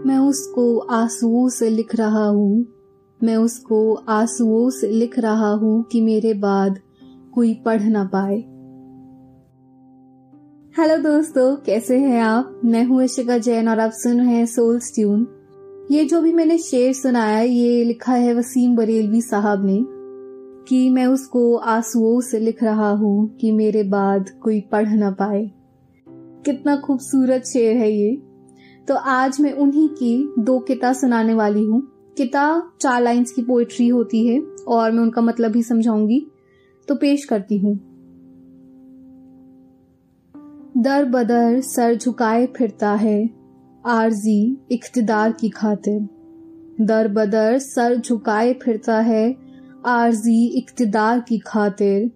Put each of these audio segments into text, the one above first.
मैं उसको आंसुओं से लिख रहा हूँ, मैं उसको आंसुओं से लिख रहा हूँ कि मेरे बाद कोई पढ़ ना पाए। हेलो दोस्तों, कैसे हैं आप? मैं हूँ इशिका जैन और आप सुन रहे हैं सोल्स ट्यून। ये जो भी मैंने शेर सुनाया ये लिखा है वसीम बरेलवी साहब ने कि मैं उसको आंसुओं से लिख रहा हूँ कि मेरे बाद कोई पढ़ ना पाए। कितना खूबसूरत शेर है ये। तो आज मैं उन्हीं की 2 किता सुनाने वाली हूँ। किता 4 लाइंस की पोएट्री होती है और मैं उनका मतलब भी समझाऊंगी, तो पेश करती हूँ। दर बदर सर झुकाए फिरता है आरजी इख्तिदार की खातिर, दर बदर सर झुकाए फिरता है आरजी इख्तिदार की खातिर,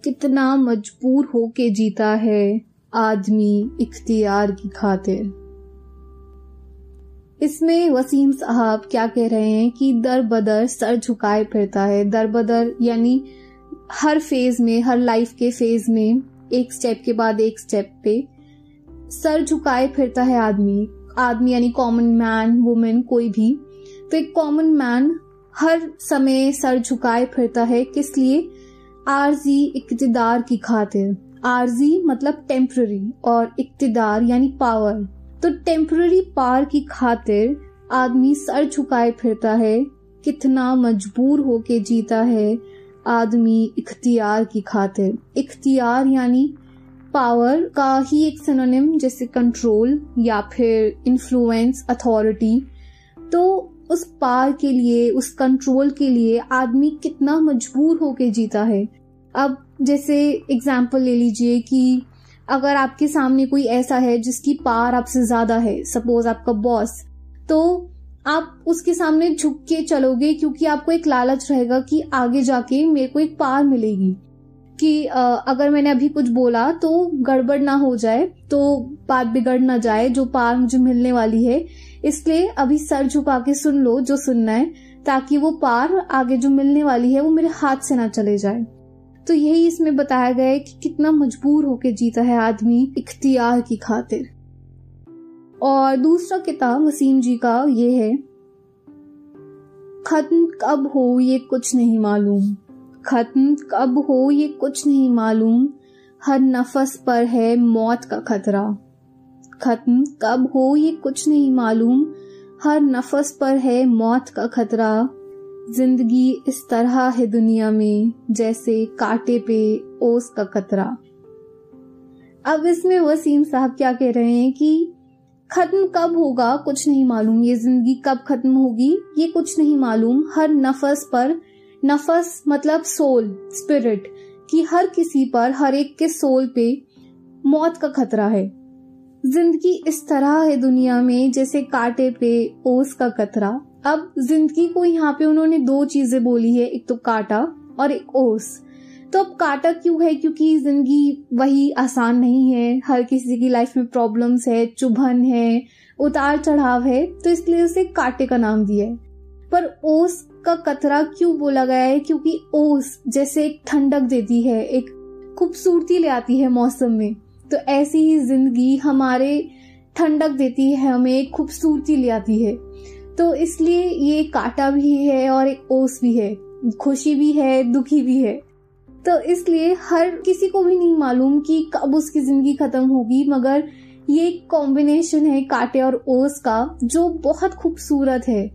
कितना मजबूर होके जीता है आदमी इख्तियार की खातिर। इसमें वसीम साहब क्या कह रहे हैं कि दर बदर सर झुकाए फिरता है। दर बदर यानी हर फेज में, हर लाइफ के फेज में एक स्टेप के बाद एक स्टेप पे सर झुकाए फिरता है आदमी यानी कॉमन मैन, वुमेन, कोई भी। तो एक कॉमन मैन हर समय सर झुकाए फिरता है, किस लिए? आरजी इक्तिदार की खातिर। आरजी मतलब टेम्पररी और इक्तिदार यानी पावर। तो टेम्पररी पावर की खातिर आदमी सर झुकाए फिरता है, कितना मजबूर होके जीता है आदमी इख्तियार की खातिर। इख्तियार यानी पावर का ही एक सिनोनिम, जैसे कंट्रोल या फिर इन्फ्लुएंस, अथॉरिटी। तो उस पावर के लिए, उस कंट्रोल के लिए आदमी कितना मजबूर होके जीता है। अब जैसे एग्जाम्पल ले लीजिए कि अगर आपके सामने कोई ऐसा है जिसकी पावर आपसे ज्यादा है, सपोज आपका बॉस, तो आप उसके सामने झुक के चलोगे क्योंकि आपको एक लालच रहेगा कि आगे जाके मेरे को एक पावर मिलेगी, कि अगर मैंने अभी कुछ बोला तो गड़बड़ ना हो जाए, तो बात बिगड़ ना जाए, जो पावर मुझे मिलने वाली है, इसलिए अभी सर झुका के सुन लो जो सुनना है, ताकि वो पावर आगे जो मिलने वाली है वो मेरे हाथ से ना चले जाए। तो यही इसमें बताया गया है कि कितना मजबूर होके जीता है आदमी इख्तियार की खातिर। और दूसरा किताब वसीम जी का ये है, खत्म कब हो ये कुछ नहीं मालूम, खत्म कब हो ये कुछ नहीं मालूम, हर नफस पर है मौत का खतरा। खत्म कब हो ये कुछ नहीं मालूम, हर नफस पर है मौत का खतरा, जिंदगी इस तरह है दुनिया में जैसे कांटे पे ओस का कतरा। अब इसमें वसीम साहब क्या कह रहे हैं कि खत्म कब होगा कुछ नहीं मालूम, ये जिंदगी कब खत्म होगी ये कुछ नहीं मालूम, हर नफस पर, नफस मतलब सोल, स्पिरिट, कि हर किसी पर, हर एक के सोल पे मौत का खतरा है। जिंदगी इस तरह है दुनिया में जैसे कांटे पे ओस का कतरा। अब जिंदगी को यहाँ पे उन्होंने 2 चीजें बोली है, एक तो कांटा और एक ओस। तो अब कांटा क्यों है? क्योंकि जिंदगी वही आसान नहीं है, हर किसी की लाइफ में प्रॉब्लम्स है, चुभन है, उतार चढ़ाव है, तो इसलिए उसे कांटे का नाम दिया है। पर ओस का कतरा क्यों बोला गया है? क्योंकि ओस जैसे एक ठंडक देती है, एक खूबसूरती ले आती है मौसम में, तो ऐसी ही जिंदगी हमारे ठंडक देती है, हमें एक खूबसूरती ले आती है। तो इसलिए ये कांटा भी है और एक ओस भी है, खुशी भी है, दुखी भी है। तो इसलिए हर किसी को भी नहीं मालूम कि कब उसकी जिंदगी खत्म होगी, मगर ये एक कॉम्बिनेशन है कांटे और ओस का जो बहुत खूबसूरत है।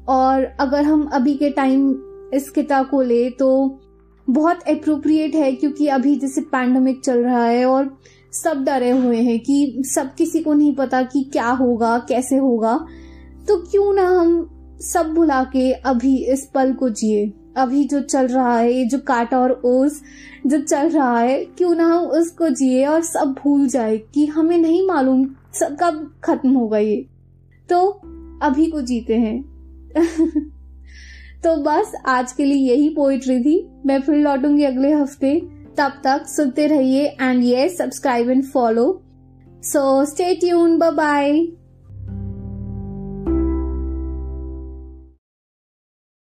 और अगर हम अभी के टाइम इस किताब को ले तो बहुत एप्रोप्रिएट है, क्योंकि अभी जैसे पैंडेमिक चल रहा है और सब डरे हुए हैं कि सब, किसी को नहीं पता कि क्या होगा, कैसे होगा। तो क्यों ना हम सब भुला के अभी इस पल को जिए, अभी जो चल रहा है, ये जो कांटा और ओस जो चल रहा है, क्यों ना हम उसको जिए और सब भूल जाए कि हमें नहीं मालूम कब खत्म होगा ये, तो अभी को जीते हैं। तो बस आज के लिए यही पोइट्री थी। मैं फिर लौटूंगी अगले हफ्ते, तब तक सुनते रहिए एंड ये subscribe and follow. So stay tune, bye bye.